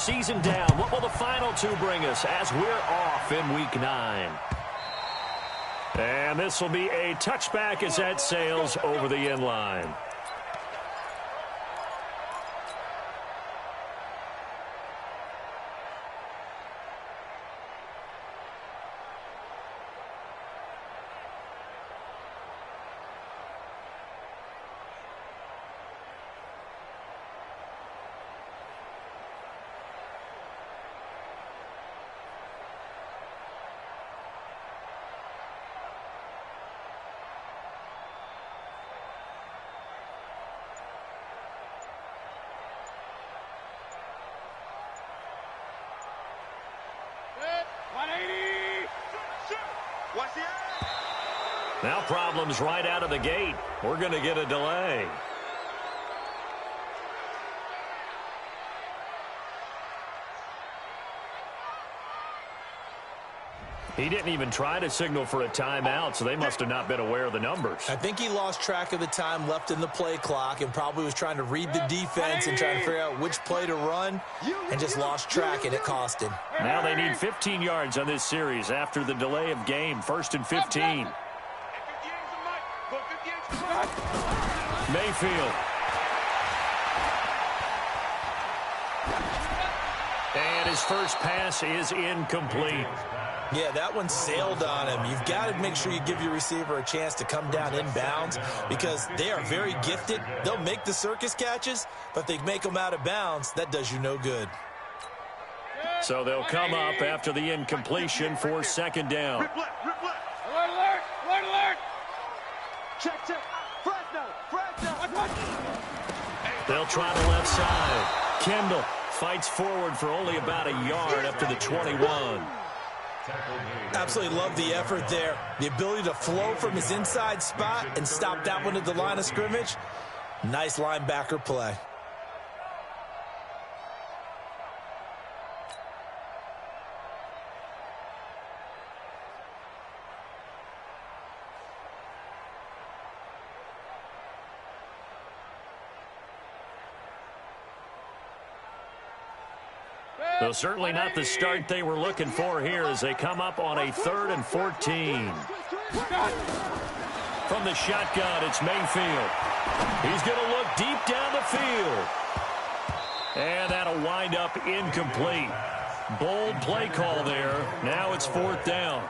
Season down. What will the final two bring us as we're off in Week 9? And this will be a touchback as that sails over the end line. Now problems right out of the gate. We're going to get a delay. He didn't even try to signal for a timeout, so they must have not been aware of the numbers. I think he lost track of the time left in the play clock and probably was trying to read the defense and trying to figure out which play to run and just lost track, and it cost him. Now they need 15 yards on this series after the delay of game. 1st and 15. Mayfield. And his first pass is incomplete. Yeah, that one sailed on him. You've got to make sure you give your receiver a chance to come down inbounds because they are very gifted. They'll make the circus catches, but if they make them out of bounds, that does you no good. So they'll come up after the incompletion for 2nd down. Alert, alert, alert, alert. Check. Fresno. They'll try the left side. Kendall fights forward for only about a yard up to the 21. Absolutely love the effort there. The ability to flow from his inside spot and stop that one at the line of scrimmage. Nice linebacker play. Though certainly not the start they were looking for here as they come up on a 3rd and 14. From the shotgun, it's Mayfield. He's going to look deep down the field. And that'll wind up incomplete. Bold play call there. Now it's 4th down.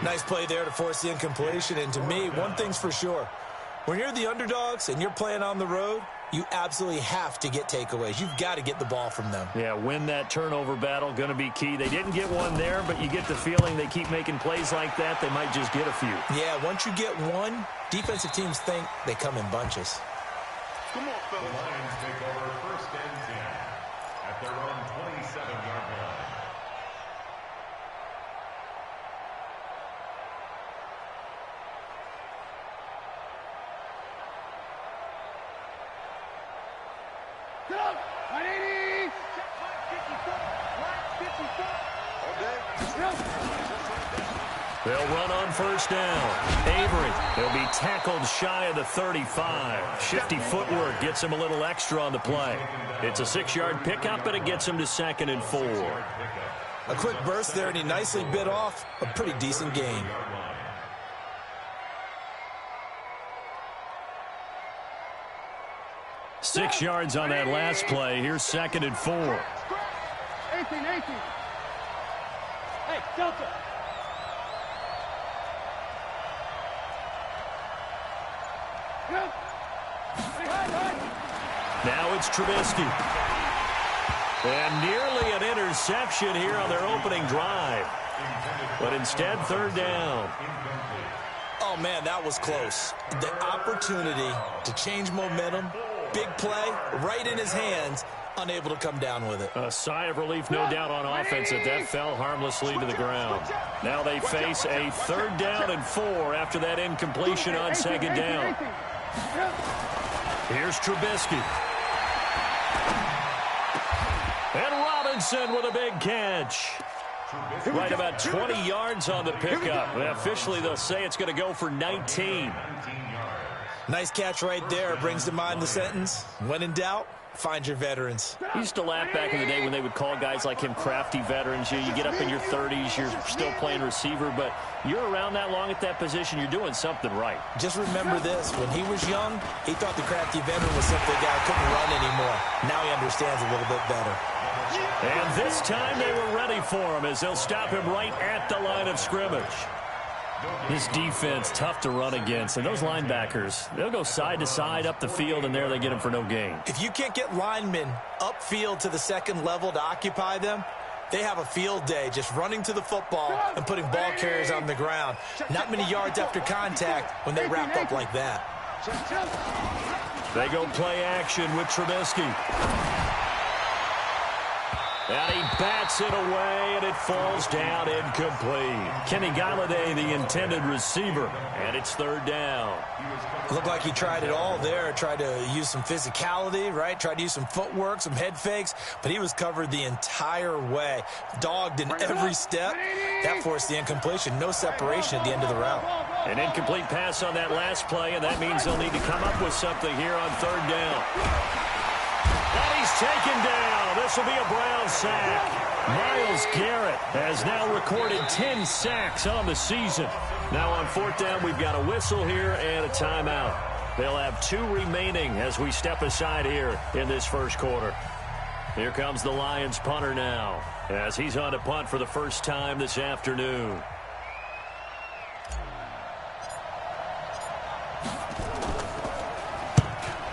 Nice play there to force the incompletion. And to me, one thing's for sure. When you're the underdogs and you're playing on the road, you absolutely have to get takeaways. You've got to get the ball from them. Yeah, win that turnover battle, going to be key. They didn't get one there, but you get the feeling they keep making plays like that, they might just get a few. Yeah, once you get one, defensive teams think they come in bunches. Come on, fellas. The Lions take over 1st and 10 at their own 27-yard line. Go! 180! They'll run on 1st down. Avery, he'll be tackled shy of the 35. Shifty footwork gets him a little extra on the play. It's a 6-yard pickup, and it gets him to 2nd and 4. A quick burst there, and he nicely bit off a pretty decent gain. Six yards on that last play. Here's 2nd and 4. 18. Hey, Delta. Now it's Trubisky. And nearly an interception here on their opening drive. But instead, 3rd down. Oh, man, that was close. The opportunity to change momentum, big play, right in his hands, unable to come down with it. A sigh of relief, no doubt, on offense that fell harmlessly to the ground. Now they face a 3rd down and 4 after that incompletion on 2nd down. Here's Trubisky. And Robinson with a big catch. Right about 20 yards on the pickup. Officially, they'll say it's going to go for 19. Nice catch right there. Brings to mind the sentence, when in doubt, Find your veterans. I used to laugh back in the day when they would call guys like him crafty veterans. You get up in your 30s, you're still playing receiver, but you're around that long at that position, you're doing something right. Just remember this. When he was young, he thought the crafty veteran was simply a guy who couldn't run anymore. Now he understands a little bit better. And this time they were ready for him as they'll stop him right at the line of scrimmage. This defense, tough to run against. And those linebackers, they'll go side to side up the field, and there they get him for no gain. If you can't get linemen upfield to the second level to occupy them, they have a field day just running to the football and putting ball carriers on the ground. Not many yards after contact when they wrap up like that. They go play action with Trubisky. And he bats it away, and it falls down incomplete. Kenny Galladay, the intended receiver, and it's third down. Looked like he tried it all there. Tried to use some physicality, right? Tried to use some footwork, some head fakes, but he was covered the entire way. Dogged in every step. That forced the incompletion. No separation at the end of the route. An incomplete pass on that last play, and that means they'll need to come up with something here on third down. And he's taken down. This will be a Brown sack. Myles Garrett has now recorded 10 sacks on the season. Now on fourth down, we've got a whistle here and a timeout. They'll have 2 remaining as we step aside here in this first quarter. Here comes the Lions punter now as he's on to punt for the first time this afternoon.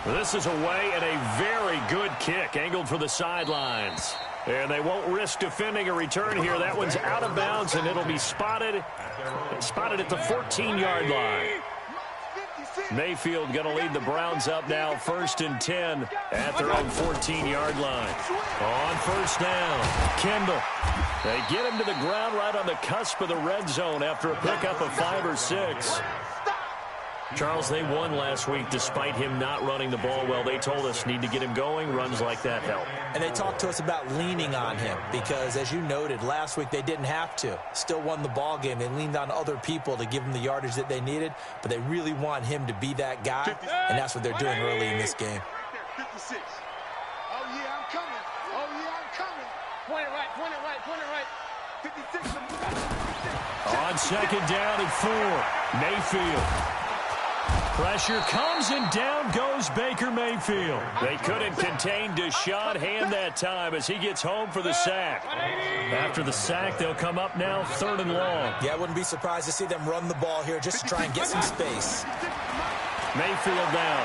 This is away and a very good kick angled for the sidelines. And they won't risk defending a return here. That one's out of bounds, and it'll be spotted at the 14-yard line. Mayfield going to lead the Browns up now, 1st and 10 at their own 14-yard line. On first down, Kendall. They get him to the ground right on the cusp of the red zone after a pickup of 5 or 6. Charles, they won last week despite him not running the ball well. They told us need to get him going. Runs like that help. And they talked to us about leaning on him because, as you noted, last week they didn't have to. Still won the ball game. They leaned on other people to give them the yardage that they needed, but they really want him to be that guy, and that's what they're doing early in this game. 56. Oh, yeah, I'm coming. Oh, yeah, I'm coming. Point it right, point it right, point it right. 56. On second down and 4, Mayfield. Pressure comes, and down goes Baker Mayfield. They couldn't contain Deshaun Hand that time as he gets home for the sack. After the sack, they'll come up now 3rd and long. Yeah, I wouldn't be surprised to see them run the ball here just to try and get some space. Mayfield down.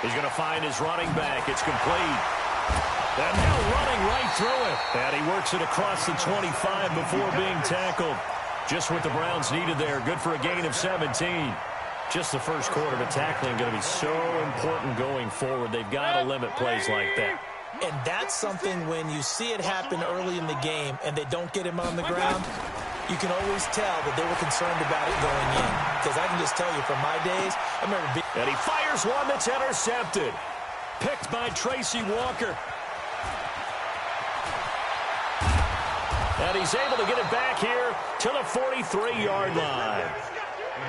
He's going to find his running back. It's complete. And now running right through it. And he works it across the 25 before being tackled. Just what the Browns needed there. Good for a gain of 17. Just the first quarter, but tackling going to be so important going forward. They've got to limit plays like that. And that's something when you see it happen early in the game and they don't get him on the ground, you can always tell that they were concerned about it going in. Because I can just tell you from my days, I remember being... And he fires one that's intercepted. Picked by Tracy Walker. And he's able to get it back here to the 43-yard line.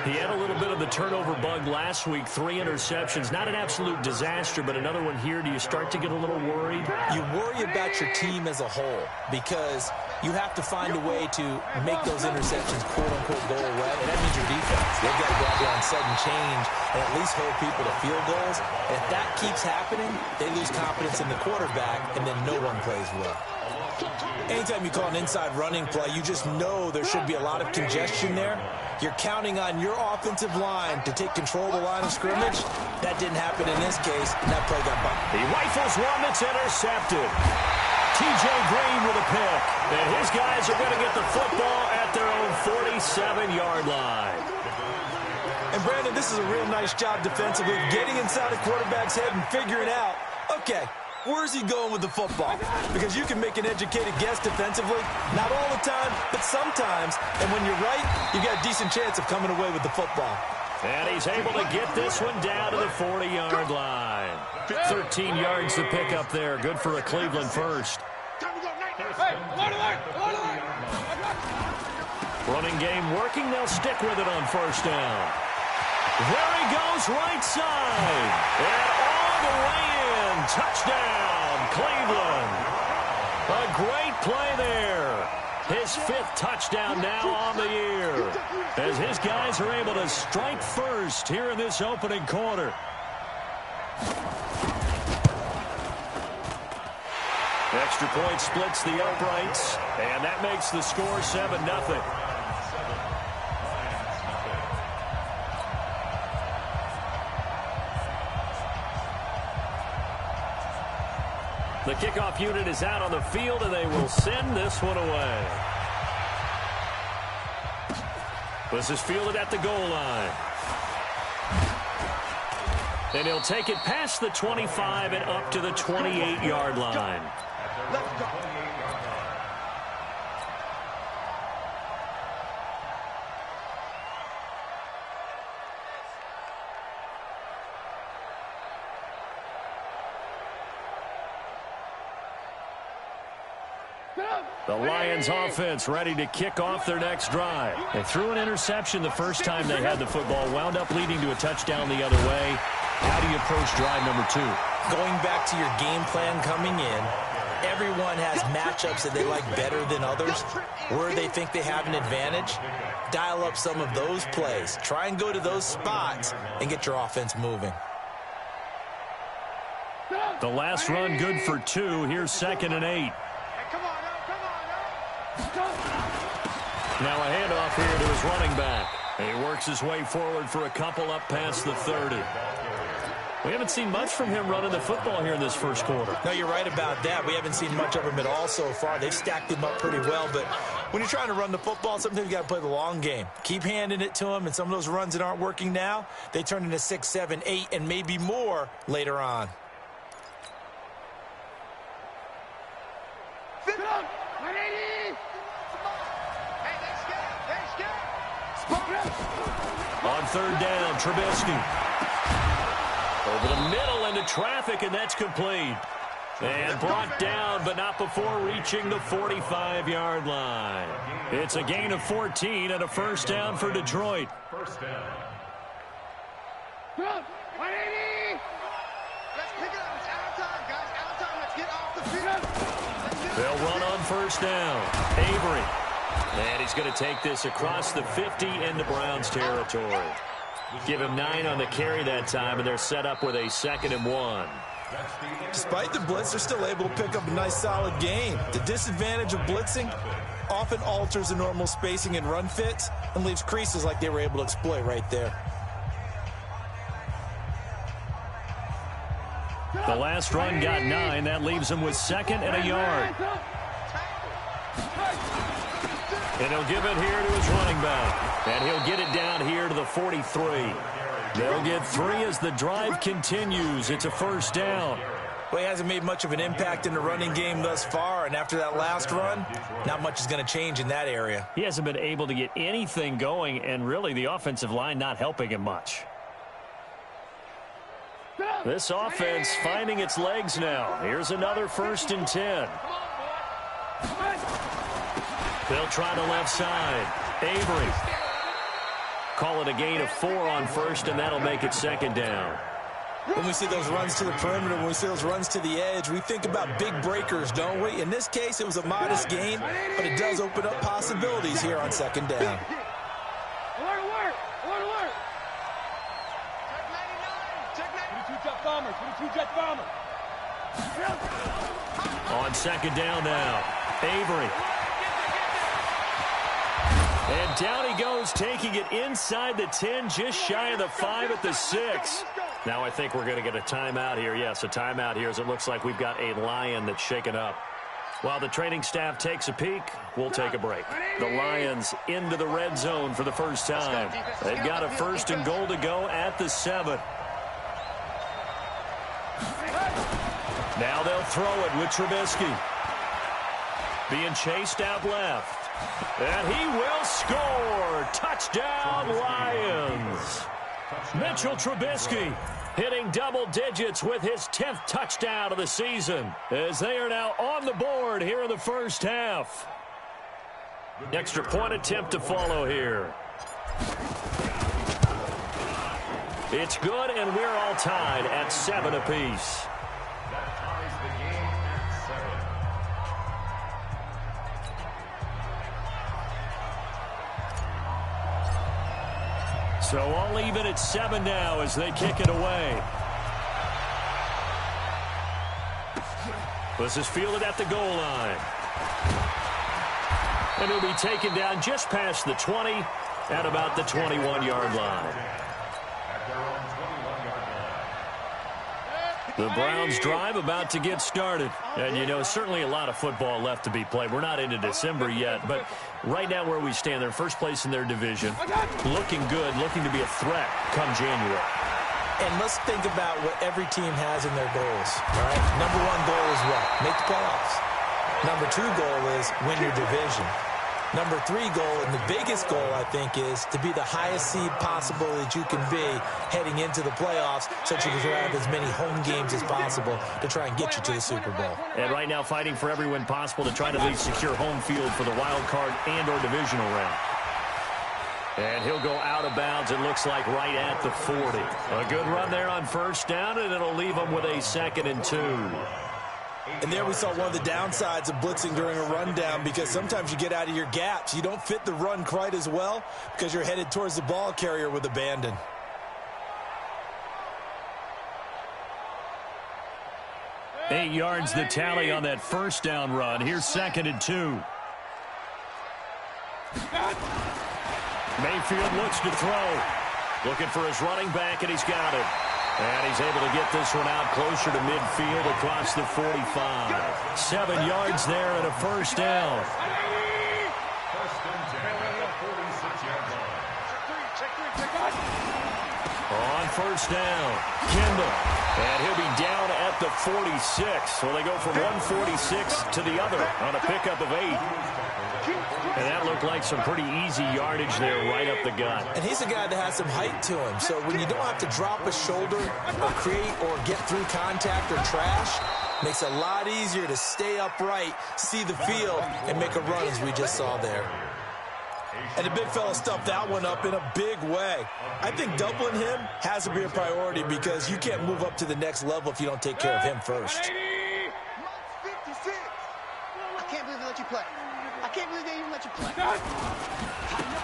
He had a little bit of the turnover bug last week, 3 interceptions. Not an absolute disaster, but another one here. Do you start to get a little worried? You worry about your team as a whole because you have to find a way to make those interceptions, quote-unquote, go away. And that means your defense. They've got to go out there on sudden change and at least hold people to field goals. And if that keeps happening, they lose confidence in the quarterback, and then no one plays well. Anytime you call an inside running play, you just know there should be a lot of congestion there. You're counting on your offensive line to take control of the line of scrimmage. That didn't happen in this case, and that play got bumped. He rifles one that's intercepted. T.J. Green with a pick. And his guys are going to get the football at their own 47-yard line. And, Brandon, this is a real nice job defensively, getting inside the quarterback's head and figuring out, okay, where's he going with the football? Because you can make an educated guess defensively. Not all the time, but sometimes. And when you're right, you got a decent chance of coming away with the football. And he's able to get this one down to the 40-yard line. 13 yards to pick up there. Good for a Cleveland first. Running game working. They'll stick with it on first down. There he goes, right side. And all the way in. Touchdown, Cleveland. A great play there. His 5th touchdown now on the year, as his guys are able to strike first here in this opening quarter. Extra point splits the uprights, and that makes the score 7-0. The kickoff unit is out on the field, and they will send this one away. This is fielded at the goal line. And he'll take it past the 25 and up to the 28-yard line. Let's go. The Lions offense ready to kick off their next drive. They threw an interception the first time they had the football, wound up leading to a touchdown the other way. How do you approach drive number 2? Going back to your game plan coming in, everyone has matchups that they like better than others, where they think they have an advantage. Dial up some of those plays. Try and go to those spots and get your offense moving. The last run good for 2. Here's 2nd and 8. Now a handoff here to his running back. And he works his way forward for a couple up past the 30. We haven't seen much from him running the football here in this first quarter. No, you're right about that. We haven't seen much of him at all so far. They've stacked him up pretty well, but when you're trying to run the football, sometimes you got to play the long game. Keep handing it to him, and some of those runs that aren't working now, they turn into 6, 7, 8, and maybe more later on. On 3rd down, Trubisky. Over the middle into traffic, and that's complete. And brought down, but not before reaching the 45-yard line. It's a gain of 14 and a first down for Detroit. First down. 180. Let's pick it up. It's out of time, guys. Out of time. Let's get off the field. They'll run on first down. Avery. And he's going to take this across the 50 into Browns territory. Give him 9 on the carry that time, and they're set up with a 2nd and 1. Despite the blitz, they're still able to pick up a nice, solid gain. The disadvantage of blitzing often alters the normal spacing and run fits and leaves creases like they were able to exploit right there. The last run got 9. That leaves him with 2nd and a yard. And he'll give it here to his running back. And he'll get it down here to the 43. They'll get 3 as the drive continues. It's a first down. Well, he hasn't made much of an impact in the running game thus far, and after that last run, not much is going to change in that area. He hasn't been able to get anything going, and really the offensive line not helping him much. This offense finding its legs now. Here's another 1st and 10. They'll try the left side. Avery. Call it a gain of 4 on 1st, and that'll make it 2nd down. When we see those runs to the perimeter, when we see those runs to the edge, we think about big breakers, don't we? In this case, it was a modest gain, but it does open up possibilities here on 2nd down. Alert! Check 99. 22 jet bomber. 22 jet bomber. On 2nd down now. Avery. And down he goes, taking it inside the 10, just shy of the 5 at the 6. Now I think we're going to get a timeout here. Yes, a timeout here, as it looks like we've got a Lion that's shaken up. While the training staff takes a peek, we'll take a break. The Lions into the red zone for the first time. They've got a 1st and goal to go at the 7. Now they'll throw it with Trubisky. Being chased out left. And he will score. Touchdown, Lions. Mitchell Trubisky hitting double digits with his 10th touchdown of the season, as they are now on the board here in the first half. Extra point attempt to follow here. It's good, and we're all tied at 7 apiece. That ties the game at 7. So all even at 7 now as they kick it away. This is fielded at the goal line. And he'll be taken down just past the 20 at about the 21-yard line. The Browns drive about to get started. And, you know, certainly a lot of football left to be played. We're not into December yet, but right now where we stand, they're first place in their division. Looking good, looking to be a threat come January. And let's think about what every team has in their goals, all right? Number 1 goal is what? Make the playoffs. Number 2 goal is win your division. Number 3 goal, and the biggest goal, I think, is to be the highest seed possible that you can be heading into the playoffs so that you can have as many home games as possible to try and get you to the Super Bowl. And right now fighting for every win possible to try to at least secure home field for the wild card and or divisional round. And he'll go out of bounds, it looks like, right at the 40. A good run there on first down, and it'll leave them with a 2nd and 2. And there we saw one of the downsides of blitzing during a rundown, because sometimes you get out of your gaps. You don't fit the run quite as well because you're headed towards the ball carrier with abandon. Eight yards the tally on that first down run. Here's 2nd and 2. Mayfield looks to throw. Looking for his running back, and he's got it. And he's able to get this one out closer to midfield across the 45. 7 yards there and a first down. First and 10 at the 46-yard line. On first down, Kendall. And he'll be down at the 46. So they go from 146 to the other on a pickup of 8. And that looked like some pretty easy yardage there right up the gut. And he's a guy that has some height to him. So when you don't have to drop a shoulder or create or get through contact or trash, makes it a lot easier to stay upright, see the field, and make a run as we just saw there. And the big fella stuffed that one up in a big way. I think doubling him has to be a priority because you can't move up to the next level if you don't take care of him first. 56. I can't believe they let you play. I can't believe they even let you play.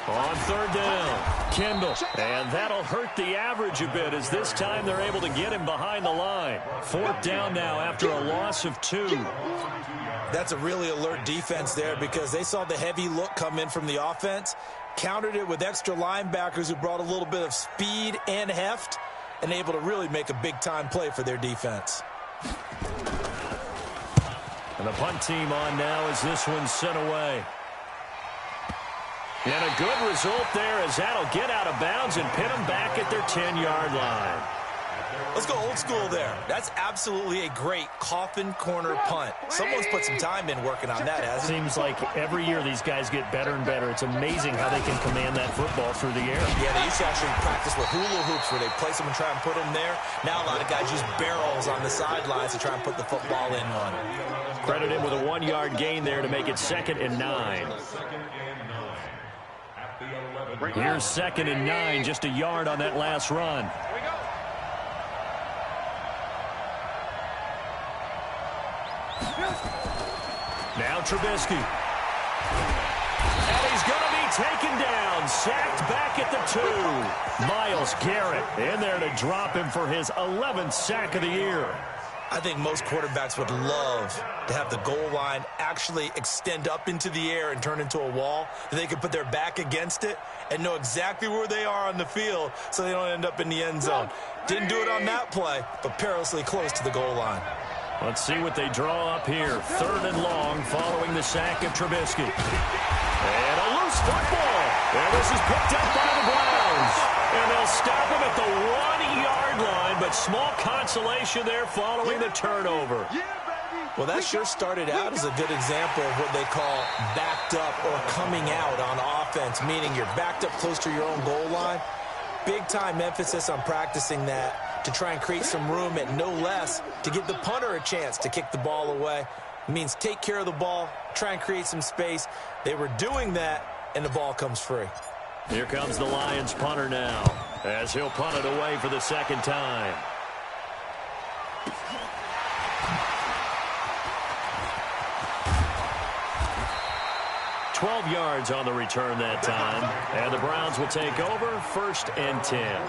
On third down, Kendall. And that'll hurt the average a bit as this time they're able to get him behind the line. 4th down now after a loss of 2. That's a really alert defense there because they saw the heavy look come in from the offense, countered it with extra linebackers who brought a little bit of speed and heft, and able to really make a big-time play for their defense. And the punt team on now as this one's sent away. And a good result there as that'll get out of bounds and pin them back at their 10-yard line. Let's go old school there. That's absolutely a great coffin corner punt. Someone's put some time in working on that, hasn't it? Seems like every year these guys get better and better. It's amazing how they can command that football through the air. Yeah, they used to actually practice with hula hoops where they place them and try and put them there. Now a lot of guys use barrels on the sidelines to try and put the football in one. Credit him with a 1-yard gain there to make it 2nd and 9. Here's 2nd and 9, just a yard on that last run. Now Trubisky. And he's going to be taken down, sacked back at the 2. Myles Garrett in there to drop him for his 11th sack of the year. I think most quarterbacks would love to have the goal line actually extend up into the air and turn into a wall, that they can put their back against it and know exactly where they are on the field so they don't end up in the end zone. Didn't do it on that play, but perilously close to the goal line. Let's see what they draw up here. 3rd and long following the sack of Trubisky. And a loose football. And this is picked up by the Browns. And they'll stop him at the 1-yard line, but small consolation there following the turnover. Well, that sure started out as a good example of what they call backed up or coming out on offense, meaning you're backed up close to your own goal line. Big-time emphasis on practicing that to try and create some room at no less to give the punter a chance to kick the ball away. It means take care of the ball, try and create some space. They were doing that, and the ball comes free. Here comes the Lions punter now. as he'll punt it away for the second time. $12 yards on the return that time. And the Browns will take over, 1st and 10.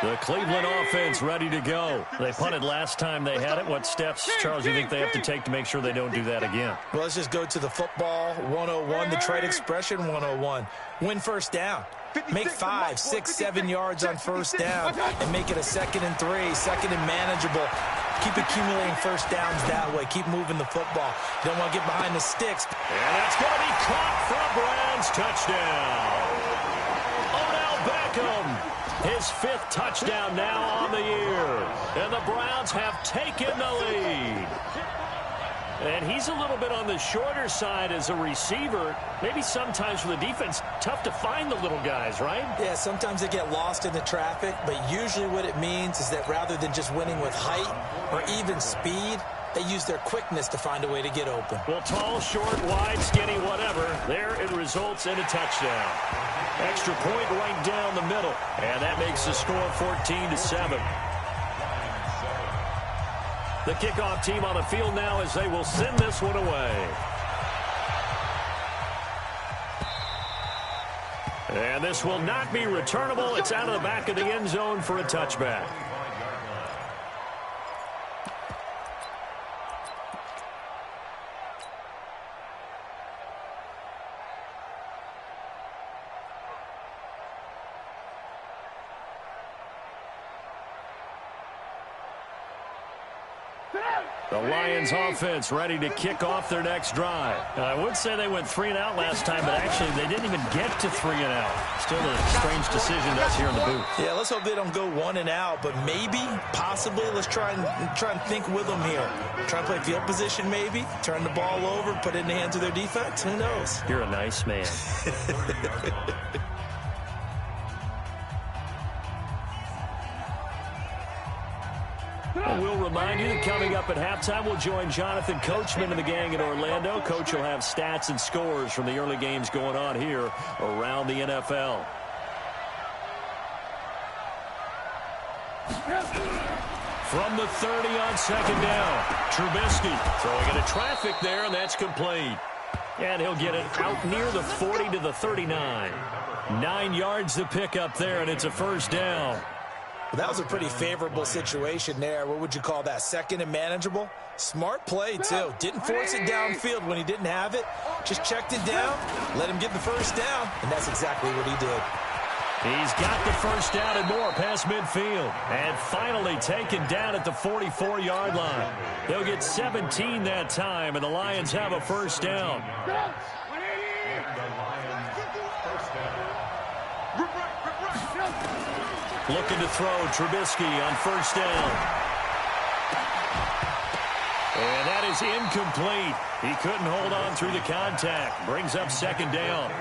The Cleveland offense ready to go. They punted last time they had it. What steps, Charles, do you think they have to take to make sure they don't do that again? Well, let's just go to the football 101, the trade expression 101. Win first down. Make 5, 6, 7 yards on first down and make it a 2nd and 3, 2nd and manageable. Keep accumulating first downs that way. Keep moving the football. You don't want to get behind the sticks. And that's going to be caught for a Browns touchdown. Odell Beckham. His 5th touchdown now on the year. And the Browns have taken the lead. And he's a little bit on the shorter side as a receiver. Maybe sometimes for the defense, tough to find the little guys, right? Yeah, sometimes they get lost in the traffic, but usually what it means is that rather than just winning with height or even speed, they use their quickness to find a way to get open. Well, tall, short, wide, skinny, whatever, there it results in a touchdown. Extra point right down the middle, and that makes the score 14-7. The kickoff team on the field now as they will send this one away. And this will not be returnable. It's out of the back of the end zone for a touchback. The Lions offense ready to kick off their next drive. I would say they went 3 and out last time, but actually they didn't even get to 3 and out. Still a strange decision to us here in the booth. Yeah, let's hope they don't go 1 and out, but maybe, possibly, let's try and think with them here. Try and play field position maybe, turn the ball over, put it in the hands of their defense. Who knows? You're a nice man. And we'll remind you that coming up at halftime, we'll join Jonathan Coachman and the gang in Orlando. Coach will have stats and scores from the early games going on here around the NFL. From the 30 on second down, Trubisky throwing into traffic there, and that's complete. And he'll get it out near the 40 to the 39. 9 yards to pick up there, and it's a first down. That was a pretty favorable situation there. What would you call that? 2nd and manageable? Smart play, too. Didn't force it downfield when he didn't have it. Just checked it down, let him get the first down, and that's exactly what he did. He's got the first down and more past midfield. And finally taken down at the 44-yard line. They'll get 17 that time, and the Lions have a first down. Looking to throw, Trubisky on first down. And that is incomplete. He couldn't hold on through the contact. Brings up second down.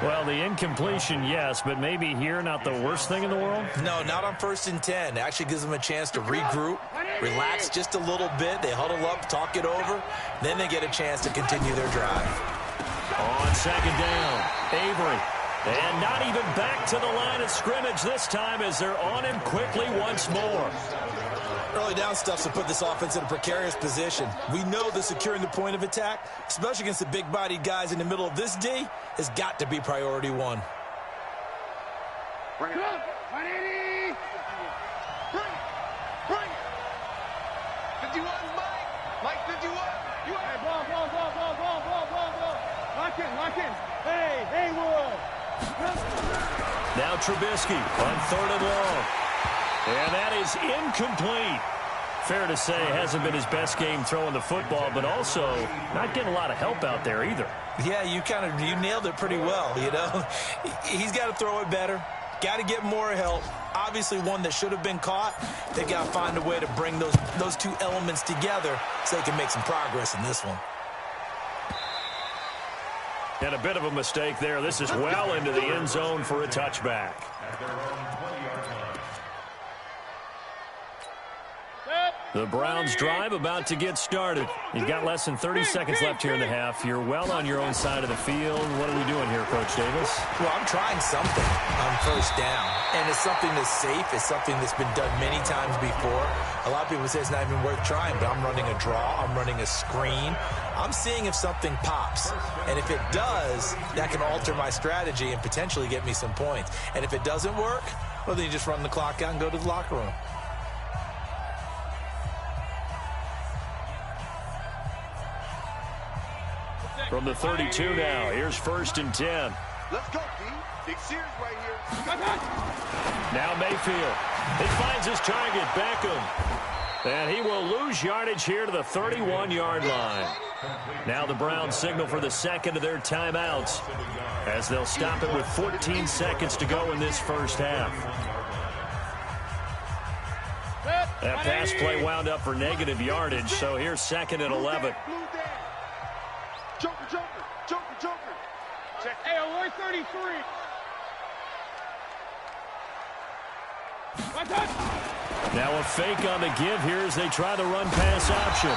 Well, the incompletion, yes, but maybe here not the worst thing in the world? No, not on 1st and 10. It actually gives them a chance to regroup, relax just a little bit. They huddle up, talk it over. Then they get a chance to continue their drive. On second down, Avery. And not even back to the line of scrimmage this time as they're on him quickly once more. Early down stuff to put this offense in a precarious position. We know that securing the point of attack, especially against the big-bodied guys in the middle of this D, has got to be priority 1. Bring it up. 180. Bring it. 51, Mike. Mike, 51. You hey, ball. Lock in. Hey, Haywood. Now Trubisky on 3rd and long. And that is incomplete. Fair to say, hasn't been his best game throwing the football, but also not getting a lot of help out there either. Yeah, you nailed it pretty well, you know. He's got to throw it better. Got to get more help. Obviously one that should have been caught. They've got to find a way to bring those two elements together so they can make some progress in this one. And a bit of a mistake there. This is well into the end zone for a touchback. Set. The Browns drive about to get started. You've got less than 30 seconds left here in the half. You're well on your own side of the field. What are we doing here, Coach Davis? Well, I'm trying something on first down. And it's something that's safe. It's something that's been done many times before. A lot of people say it's not even worth trying, but I'm running a draw. I'm running a screen. I'm seeing if something pops. And if it does, that can alter my strategy and potentially get me some points. And if it doesn't work, well, then you just run the clock out and go to the locker room. From the 32 now, here's 1st and 10. Let's go, D. Big series right here. Now Mayfield. He finds his target, Beckham. And he will lose yardage here to the 31-yard line. Now the Browns signal for the second of their timeouts as they'll stop it with 14 seconds to go in this first half. That pass play wound up for negative yardage, so here's 2nd and 11. Joker, Joker, Joker, Joker. Check. Hey, we're 33. Now a fake on the give here as they try the run-pass option.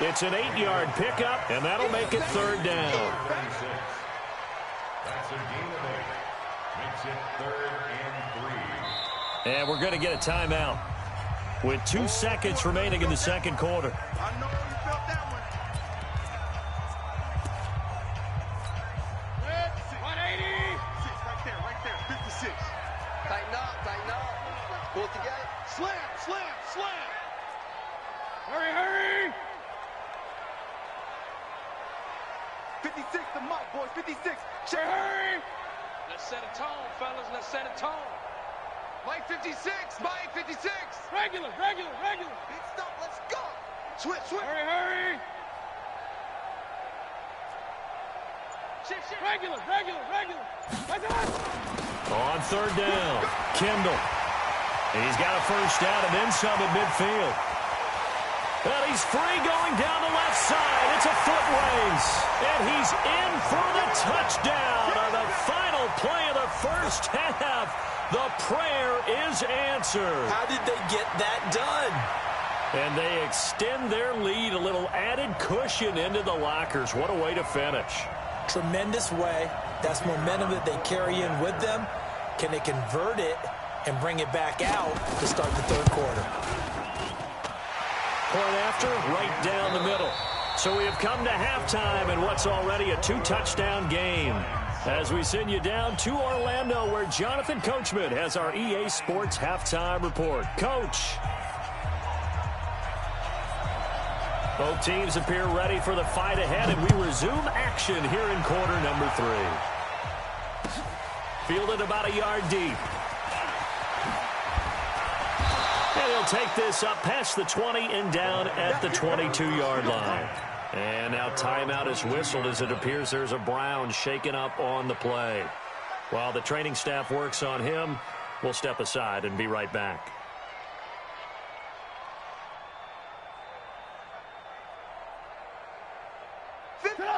It's an 8-yard pickup, and that'll make it 3rd down. That's a gain of 8. Makes it 3rd and 3. And we're going to get a timeout with 2 seconds remaining in the second quarter. I know you felt that one. 180. Right there. 56. Tighten up. Pull it together. Slam. Hurry. 56, the mic, boys. 56. Hurry. Let's set a tone, fellas. Let's set a tone. Mike 56. Mike 56. Regular. Big stop. Let's go. Switch. Hurry. Shift. Regular. On 3rd down, Kendall. He's got a first down and then some at midfield. And he's free going down the left side. It's a foot race. And he's in for the touchdown on the final play of the first half. The prayer is answered. How did they get that done? And they extend their lead, a little added cushion into the lockers. What a way to finish. Tremendous way. That's momentum that they carry in with them. Can they convert it and bring it back out to start the third quarter? Point after, right down the middle. So we have come to halftime in what's already a 2-touchdown game. As we send you down to Orlando, where Jonathan Coachman has our EA Sports halftime report. Coach. Both teams appear ready for the fight ahead, and we resume action here in quarter number 3. Fielded about a yard deep. And he'll take this up past the 20 and down at the 22-yard line. And now timeout is whistled as it appears there's a Brown shaken up on the play. While the training staff works on him, we'll step aside and be right back.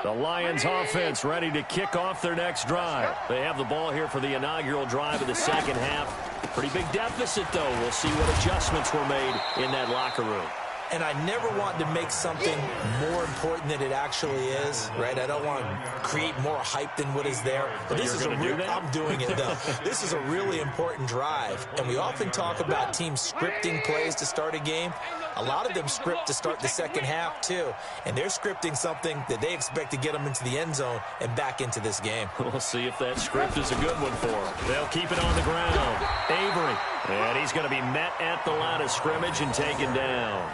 The Lions offense ready to kick off their next drive. They have the ball here for the inaugural drive of the second half. Pretty big deficit, though. We'll see what adjustments were made in that locker room. And I never want to make something more important than it actually is, right? I don't want to create more hype than what is there. But this is a real, I'm doing it, though. This is a really important drive. And we often talk about teams scripting plays to start a game. A lot of them script to start the second half, too. And they're scripting something that they expect to get them into the end zone and back into this game. We'll see if that script is a good one for them. They'll keep it on the ground. Avery. And he's going to be met at the line of scrimmage and taken down.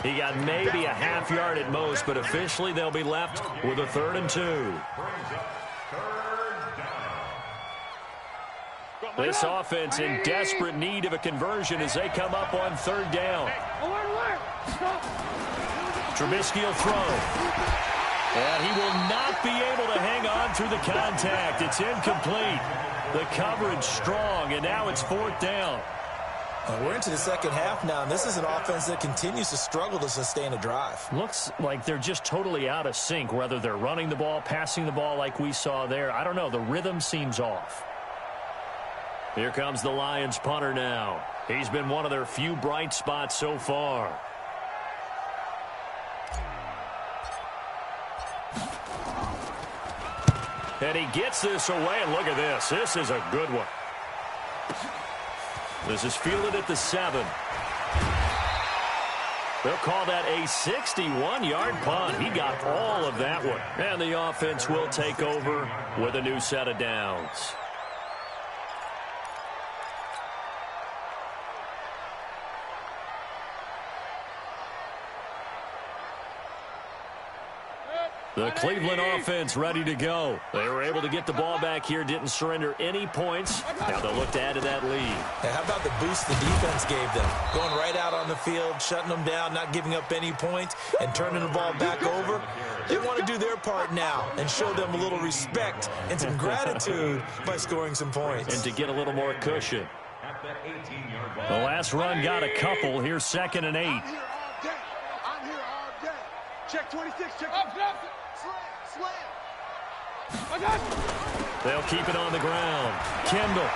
He got maybe a half yard at most, but officially they'll be left with a 3rd and 2. This offense in desperate need of a conversion as they come up on 3rd down. Trubisky will throw. And he will not be able to hang on through the contact. It's incomplete. The coverage strong, and now it's 4th down. We're into the second half now, and this is an offense that continues to struggle to sustain a drive. Looks like they're just totally out of sync, whether they're running the ball, passing the ball like we saw there. I don't know. The rhythm seems off. Here comes the Lions punter now. He's been one of their few bright spots so far. And he gets this away, and look at this. This is a good one. This is fielded at the 7. They'll call that a 61-yard punt. He got all of that one. And the offense will take over with a new set of downs. The Cleveland offense ready to go. They were able to get the ball back here, didn't surrender any points. Now they'll look to add to that lead. Hey, how about the boost the defense gave them? Going right out on the field, shutting them down, not giving up any points, and turning the ball back over. They want to do their part now and show them a little respect and some gratitude by scoring some points. And to get a little more cushion. The last run got a couple. Here's 2nd and 8. I'm here all day. I'm here all day. Check 26. Check. Slam. They'll keep it on the ground. Kendall.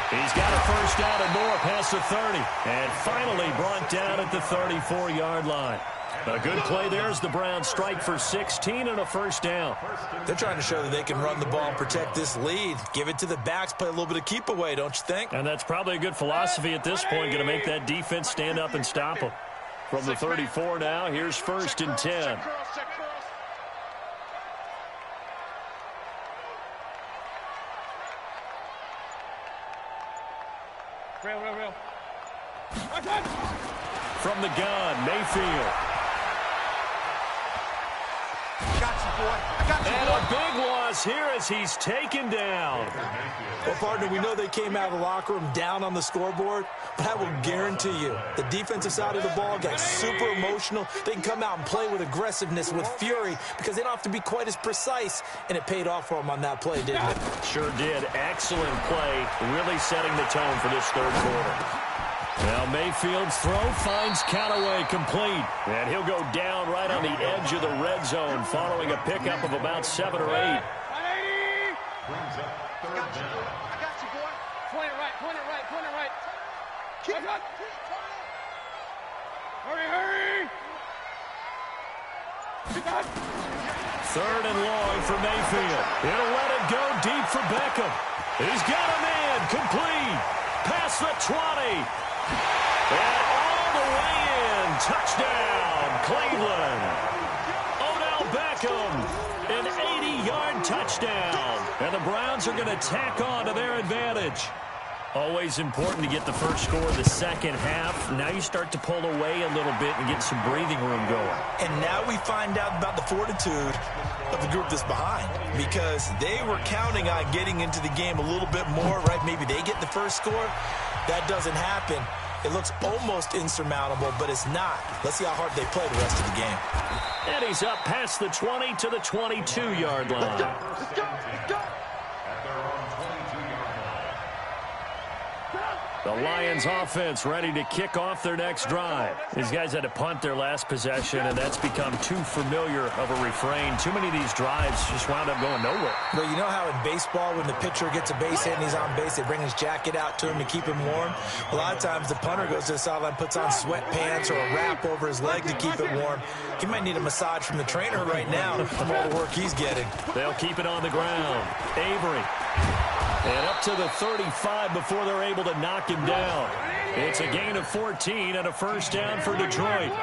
He's got a first down and more past the 30. And finally brought down at the 34-yard line. A good play there as the Browns strike for 16 and a first down. They're trying to show that they can run the ball and protect this lead. Give it to the backs, play a little bit of keep away, don't you think? And that's probably a good philosophy at this point, going to make that defense stand up and stop them. From the 34 now, here's 1st and 10. Real. From the gun, Mayfield. And a big loss here as he's taken down. Well, partner, we know they came out of the locker room down on the scoreboard, but I will guarantee you the defensive side of the ball got super emotional. They can come out and play with aggressiveness, with fury, because they don't have to be quite as precise, and it paid off for them on that play, didn't it? Sure did. Excellent play, really setting the tone for this third quarter. Now Mayfield's throw finds Callaway complete. And he'll go down right on the edge of the red zone following a pickup of about 7 or 8. I got you, boy. Point it right. Keep it. Hurry. 3rd and long for Mayfield. It'll let it go deep for Beckham. He's got a man complete. Past the 20. And all the way in. Touchdown, Cleveland. Odell Beckham, an 80-yard touchdown. And the Browns are going to tack on to their advantage. Always important to get the first score of the second half. Now you start to pull away a little bit and get some breathing room going. And now we find out about the fortitude of the group that's behind, because they were counting on getting into the game a little bit more, right? Maybe they get the first score. That doesn't happen. It looks almost insurmountable, but it's not. Let's see how hard they play the rest of the game. And he's up past the 20 to the 22-yard line. Let's go. The Lions offense ready to kick off their next drive. These guys had to punt their last possession, and that's become too familiar of a refrain. Too many of these drives just wound up going nowhere. But you know how in baseball, when the pitcher gets a base hit and he's on base, they bring his jacket out to him to keep him warm? A lot of times the punter goes to the sideline, puts on sweatpants or a wrap over his leg to keep it warm. He might need a massage from the trainer right now from all the work he's getting. They'll keep it on the ground. Avery. And up to the 35 before they're able to knock him down. It's a gain of 14 and a first down for Detroit.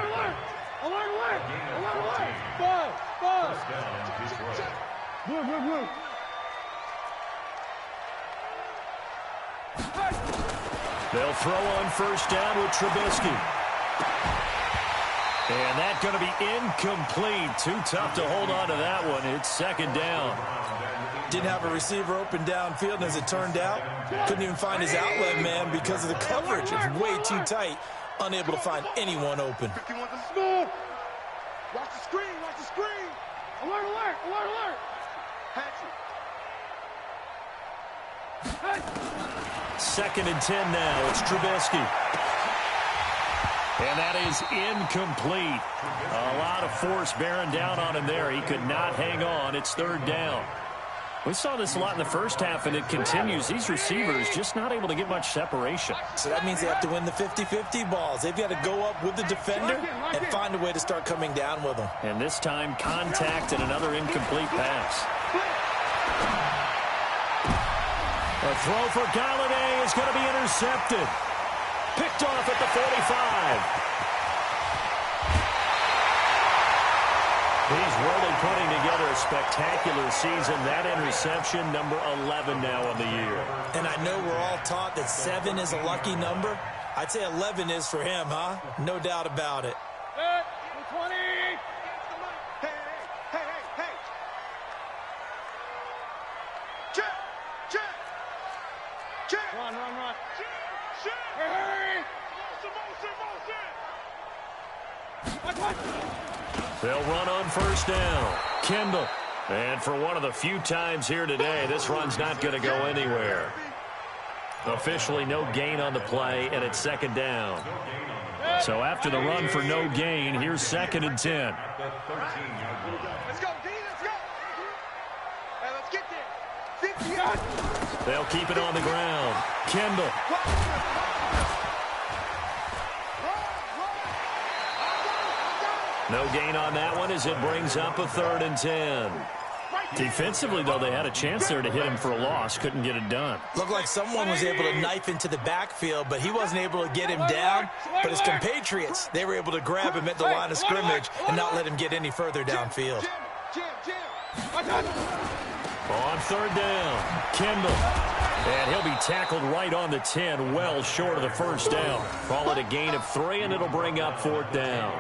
They'll throw on first down with Trubisky. And that's going to be incomplete. Too tough to hold on to that one. It's 2nd down. Didn't have a receiver open downfield, and as it turned out, couldn't even find his outlet man because of the coverage. It's way too tight, unable to find anyone open. 51 smooth. Watch the screen. Alert. Patrick. 2nd and 10 now. It's Trubisky. And that is incomplete. A lot of force bearing down on him there. He could not hang on. It's 3rd down. We saw this a lot in the first half, and it continues. These receivers just not able to get much separation. So that means they have to win the 50-50 balls. They've got to go up with the defender and find a way to start coming down with them. And this time, contact and another incomplete pass. A throw for Galladay is going to be intercepted. Picked off at the 45. He's really putting together a spectacular season. That interception, number 11 now on the year. And I know we're all taught that 7 is a lucky number. I'd say 11 is for him, huh? No doubt about it. 20. Hey. Check. Run. Check. Hey. Motion. They'll run on first down. Kendall. And for one of the few times here today, this run's not going to go anywhere. Officially no gain on the play, and it's second down. So after the run for no gain, here's 2nd and 10. Let's go, D. Let's go. Hey, let's get there. 50 yards. They'll keep it on the ground. Kendall. No gain on that one as it brings up a 3rd and 10. Defensively, though, they had a chance there to hit him for a loss. Couldn't get it done. Looked like someone was able to knife into the backfield, but he wasn't able to get him down. But his compatriots, they were able to grab him at the line of scrimmage and not let him get any further downfield. On 3rd down, Kendall. And he'll be tackled right on the 10, well short of the first down. Call it a gain of 3, and it'll bring up 4th down.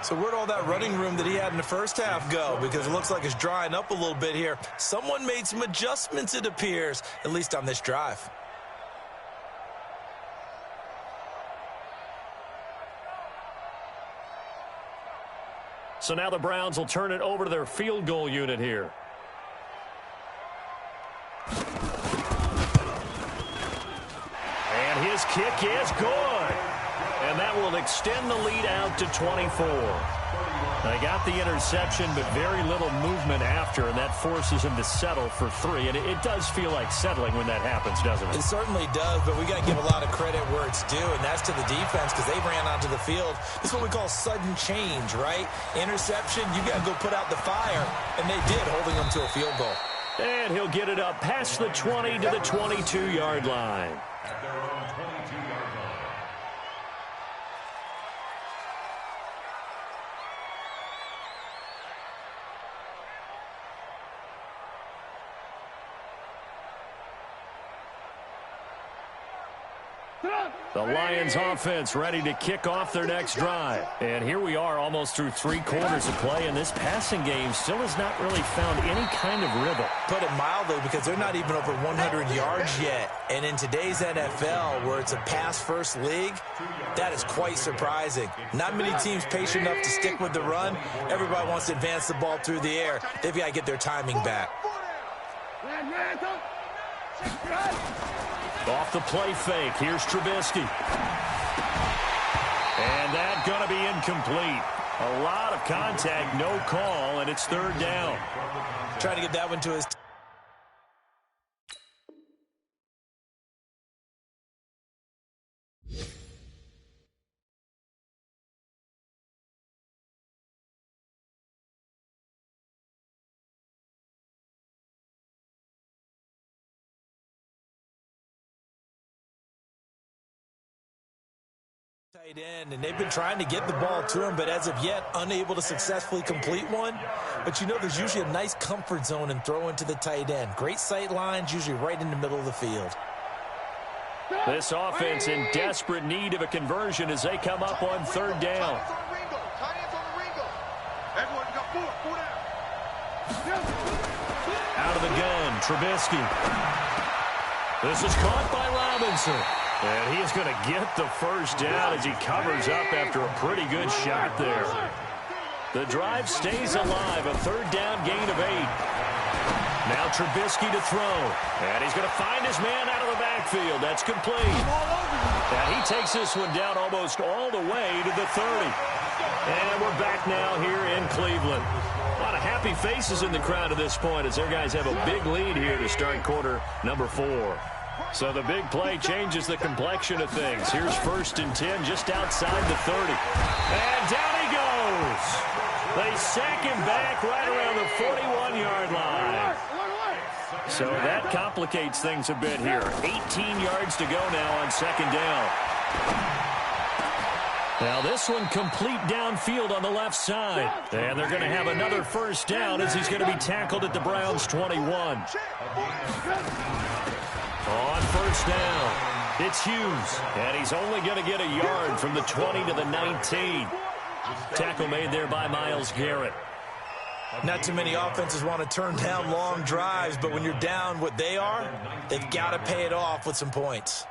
So where'd all that running room that he had in the first half go? Because it looks like it's drying up a little bit here. Someone made some adjustments, it appears, at least on this drive. So now the Browns will turn it over to their field goal unit here. And his kick is good. And that will extend the lead out to 24. They got the interception, but very little movement after, and that forces him to settle for 3. And it does feel like settling when that happens, doesn't it? It certainly does, but we got to give a lot of credit where it's due, and that's to the defense because they ran onto the field. This is what we call sudden change, right? Interception, you got to go put out the fire, and they did, holding them to a field goal. And he'll get it up past the 20 to the 22-yard line. At their own 22-yard line. The Lions offense ready to kick off their next drive. And here we are almost through 3 quarters of play, and this passing game still has not really found any kind of rhythm. Put it mildly, because they're not even over 100 yards yet. And in today's NFL, where it's a pass-first league, that is quite surprising. Not many teams patient enough to stick with the run. Everybody wants to advance the ball through the air. They've got to get their timing back. Off the play fake, here's Trubisky. And that's going to be incomplete. A lot of contact, no call, and it's 3rd down. Trying to get that one to his... tight end, and they've been trying to get the ball to him, but as of yet, unable to successfully complete one. But you know, there's usually a nice comfort zone in throwing to the tight end. Great sight lines, usually right in the middle of the field. This offense in desperate need of a conversion as they come up on 3rd down. Out of the gun, Trubisky. This is caught by Robinson. And he's going to get the first down as he covers up after a pretty good shot there. The drive stays alive, a 3rd down gain of 8. Now Trubisky to throw. And he's going to find his man out of the backfield. That's complete. And he takes this one down almost all the way to the 30. And we're back now here in Cleveland. A lot of happy faces in the crowd at this point as their guys have a big lead here to start quarter number 4. So the big play changes the complexion of things. Here's 1st and 10 just outside the 30. And down he goes. They sack him back right around the 41-yard line. So that complicates things a bit here. 18 yards to go now on 2nd down. Now this one complete downfield on the left side. And they're going to have another 1st down as he's going to be tackled at the Browns' 21. On 1st down, it's Hughes. And he's only going to get a yard from the 20 to the 19. Tackle made there by Myles Garrett. Not too many offenses want to turn down long drives, but when you're down what they are, they've got to pay it off with some points.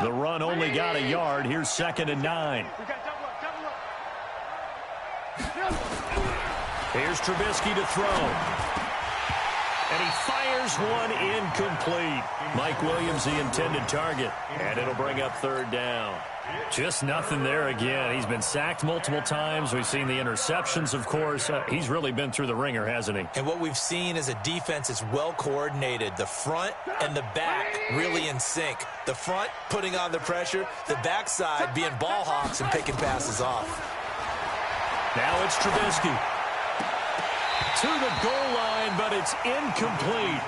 The run only got a yard. Here's 2nd and 9. Here's Trubisky to throw. And he fires one incomplete. Mike Williams, the intended target. And it'll bring up 3rd down. Just nothing there again. He's been sacked multiple times. We've seen the interceptions, of course. He's really been through the ringer, hasn't he? And what we've seen is a defense that's well coordinated. The front and the back really in sync. The front putting on the pressure. The backside being ball hawks and picking passes off. Now it's Trubisky. To the goal line, but it's incomplete.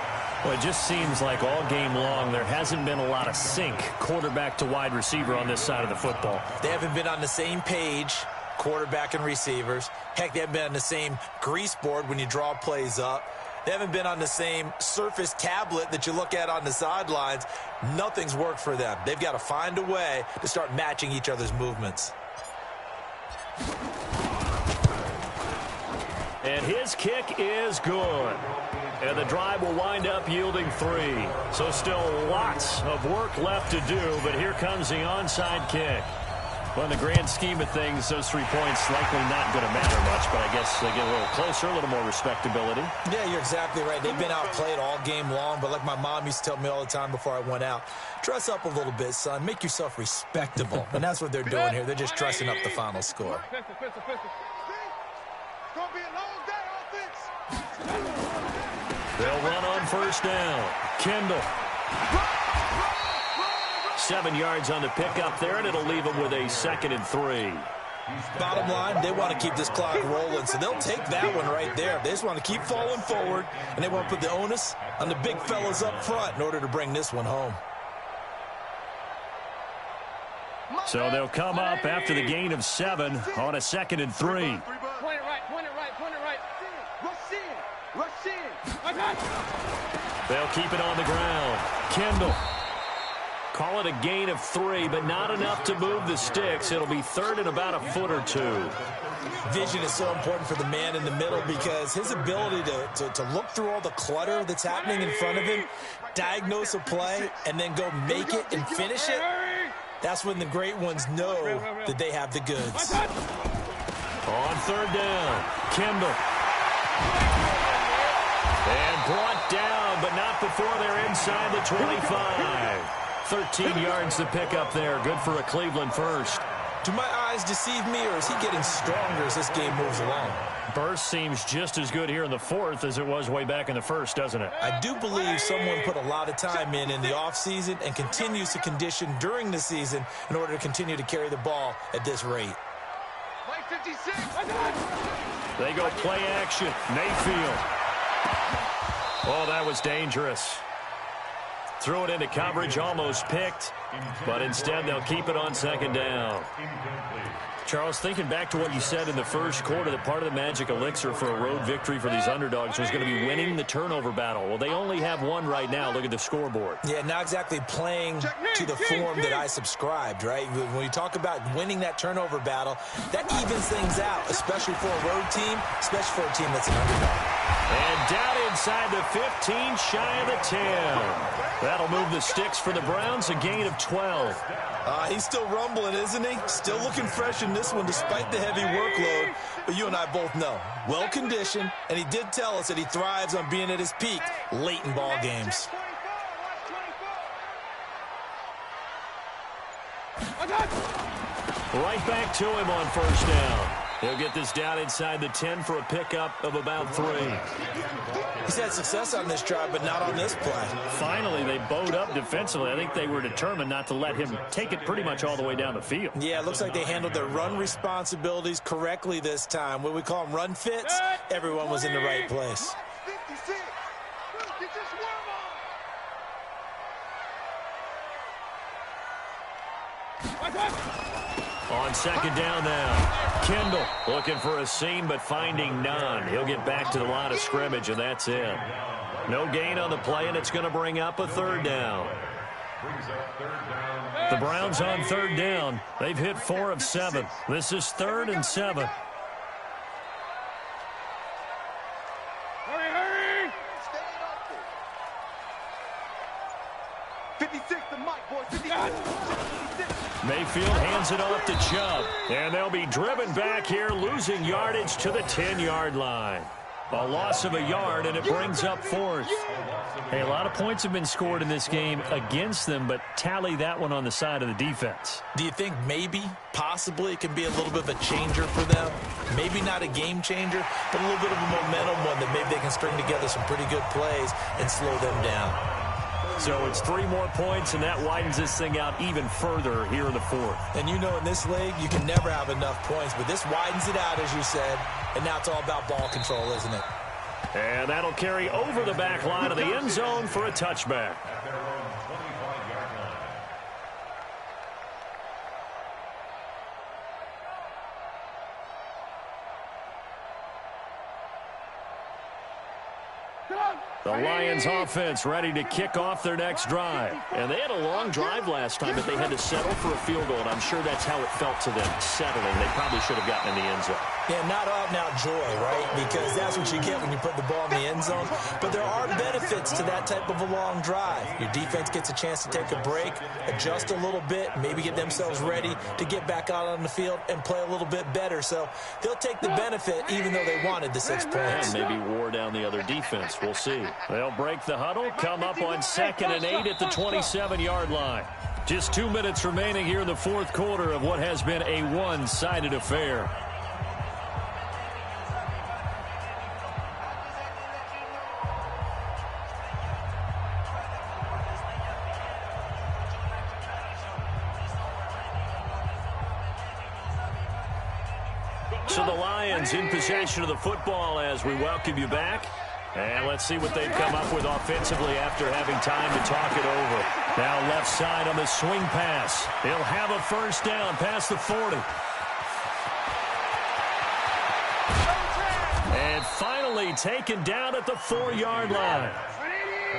Well, it just seems like all game long there hasn't been a lot of sync quarterback to wide receiver on this side of the football. They haven't been on the same page, quarterback and receivers. Heck, they haven't been on the same grease board when you draw plays up. They haven't been on the same Surface tablet that you look at on the sidelines. Nothing's worked for them. They've got to find a way to start matching each other's movements. And his kick is good. And the drive will wind up yielding 3. So still lots of work left to do, but here comes the onside kick. Well, in the grand scheme of things, those 3 points likely not going to matter much, but I guess they get a little closer, a little more respectability. Yeah, you're exactly right. They've been outplayed all game long, but like my mom used to tell me all the time before I went out, dress up a little bit, son. Make yourself respectable. And that's what they're doing here. They're just dressing up the final score. They'll run on 1st down. Kendall. 7 yards on the pickup there, and it'll leave them with a 2nd and 3. Bottom line, they want to keep this clock rolling, so they'll take that one right there. They just want to keep falling forward, and they want to put the onus on the big fellas up front in order to bring this one home. So they'll come up after the gain of 7 on a 2nd and 3. Point it right, point it right, point it right. Rush in, rush in. They'll keep it on the ground. Kendall. Call it a gain of 3, but not enough to move the sticks. It'll be 3rd and about a foot or 2. Vision is so important for the man in the middle because his ability to look through all the clutter that's happening in front of him, diagnose a play, and then go make it and finish it, that's when the great ones know that they have the goods. On 3rd down, Kendall. And brought down, but not before they're inside the 25. 13 yards to pick up there. Good for a Cleveland first. Do my eyes deceive me, or is he getting stronger as this game moves along? Burst seems just as good here in the 4th as it was way back in the 1st, doesn't it? I do believe someone put a lot of time in the offseason and continues to condition during the season in order to continue to carry the ball at this rate. They go play action. Mayfield. Oh, that was dangerous. Threw it into coverage, almost picked, but instead they'll keep it on 2nd down. Charles, thinking back to what you said in the 1st quarter, that part of the magic elixir for a road victory for these underdogs was going to be winning the turnover battle. Well, they only have one right now. Look at the scoreboard. Yeah, not exactly playing to the form that I subscribed, right? When you talk about winning that turnover battle, that evens things out, especially for a road team, especially for a team that's an underdog. And down inside the 15, shy of the 10. That'll move the sticks for the Browns, a gain of 12. He's still rumbling, isn't he? Still looking fresh in this one despite the heavy workload. But you and I both know, well-conditioned, and he did tell us that he thrives on being at his peak late in ball games. Right back to him on first down. He'll get this down inside the 10 for a pickup of about 3. He's had success on this drive, but not on this play. Finally, they bowed up defensively. I think they were determined not to let him take it pretty much all the way down the field. Yeah, it looks like they handled their run responsibilities correctly this time. What we call them run fits, everyone was in the right place. 56. Get your swerve on. On second down now, Kendall looking for a seam but finding none. He'll get back to the line of scrimmage, and that's it. No gain on the play, and it's going to bring up a third down. The Browns on third down. They've hit 4 of 7. This is 3rd and 7. Hurry! 56 the mic, boys. 56. Mayfield hands it off to Chubb, and they'll be driven back here, losing yardage to the 10-yard line. A loss of a yard, and it brings up 4th. Hey, a lot of points have been scored in this game against them, but tally that one on the side of the defense. Do you think maybe, possibly, it can be a little bit of a changer for them? Maybe not a game changer, but a little bit of a momentum one that maybe they can string together some pretty good plays and slow them down. So it's 3 more points, and that widens this thing out even further here in the 4th. And you know in this league, you can never have enough points, but this widens it out, as you said, and now it's all about ball control, isn't it? And that'll carry over the back line of the end zone for a touchback. The Lions offense ready to kick off their next drive. And they had a long drive last time, but they had to settle for a field goal, and I'm sure that's how it felt to them, settling. They probably should have gotten in the end zone. Yeah, not out-and-out joy, right? Because that's what you get when you put the ball in the end zone. But there are benefits to that type of a long drive. Your defense gets a chance to take a break, adjust a little bit, maybe get themselves ready to get back out on the field and play a little bit better. So they'll take the benefit even though they wanted the 6 points. And maybe wore down the other defense. We'll see. They'll break the huddle, come up on 2nd and 8 at the 27-yard line. Just 2 minutes remaining here in the 4th quarter of what has been a one-sided affair. So the Lions in possession of the football as we welcome you back. And let's see what they've come up with offensively after having time to talk it over. Now left side on the swing pass. He'll have a first down past the 40. And finally taken down at the 4-yard line.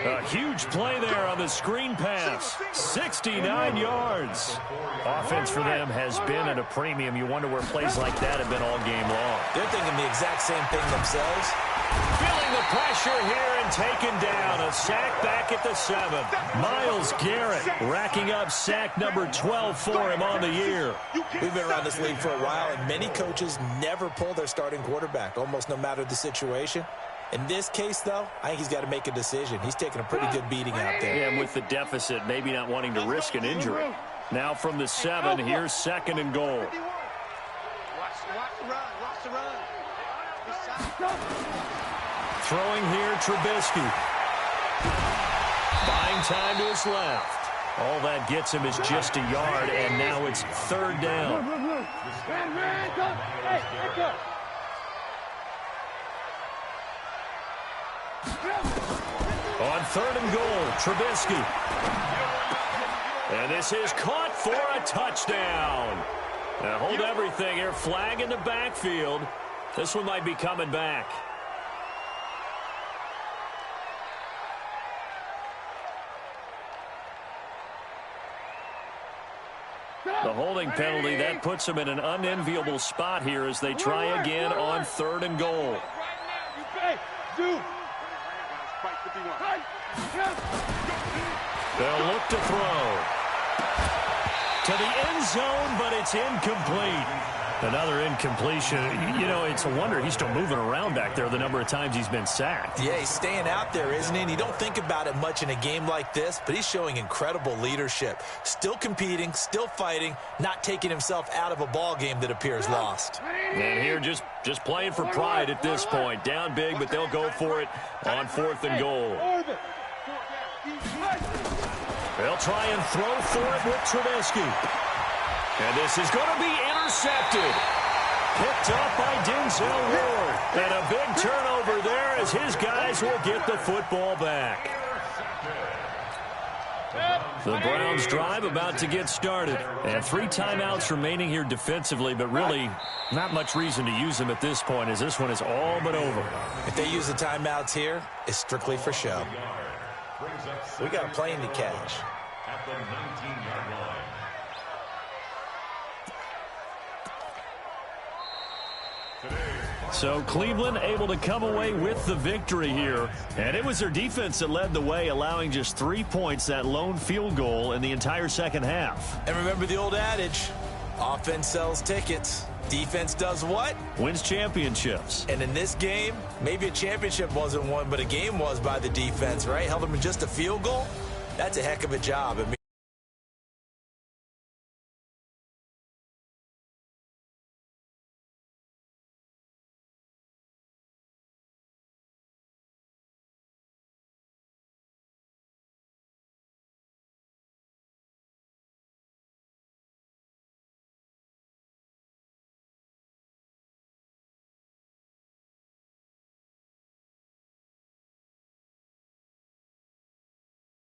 A huge play there on the screen pass. 69 yards. Offense for them has been at a premium. You wonder where plays like that have been all game long. They're thinking the exact same thing themselves. Feeling the pressure here and taken down. A sack back at the 7. Myles Garrett racking up sack number 12 for him on the year. We've been around this league for a while, and many coaches never pull their starting quarterback, almost no matter the situation. In this case, though, I think he's got to make a decision. He's taking a pretty good beating out there. Yeah, and with the deficit, maybe not wanting to risk an injury. Now from the 7, here's 2nd and goal. Watch the run. Watch the run. Throwing here, Trubisky. Buying time to his left. All that gets him is just a yard, and now it's 3rd down. On 3rd and goal, Trubisky. And this is caught for a touchdown. Now hold everything here. Flag in the backfield. This one might be coming back. The holding penalty, that puts them in an unenviable spot here as they try again on 3rd and goal. They'll look to throw. To the end zone, but it's incomplete. Another incompletion. You know, it's a wonder he's still moving around back there the number of times he's been sacked. Yeah, he's staying out there, isn't he? And you don't think about it much in a game like this, but he's showing incredible leadership. Still competing, still fighting, not taking himself out of a ball game that appears lost. And here just playing for pride at this point. Down big, but they'll go for it on 4th and goal. They'll try and throw for it with Trubisky. And this is going to be intercepted. Picked up by Denzel Ward. And a big turnover there as his guys will get the football back. The Browns drive about to get started. And 3 timeouts remaining here defensively, but really not much reason to use them at this point as this one is all but over. If they use the timeouts here, it's strictly for show. We got a plane to catch. At the 19-yard line. So Cleveland able to come away with the victory here. And it was their defense that led the way, allowing just 3 points, that lone field goal in the entire second half. And remember the old adage, offense sells tickets. Defense does what? Wins championships. And in this game, maybe a championship wasn't won, but a game was by the defense, right? Held them in just a field goal. That's a heck of a job. I mean,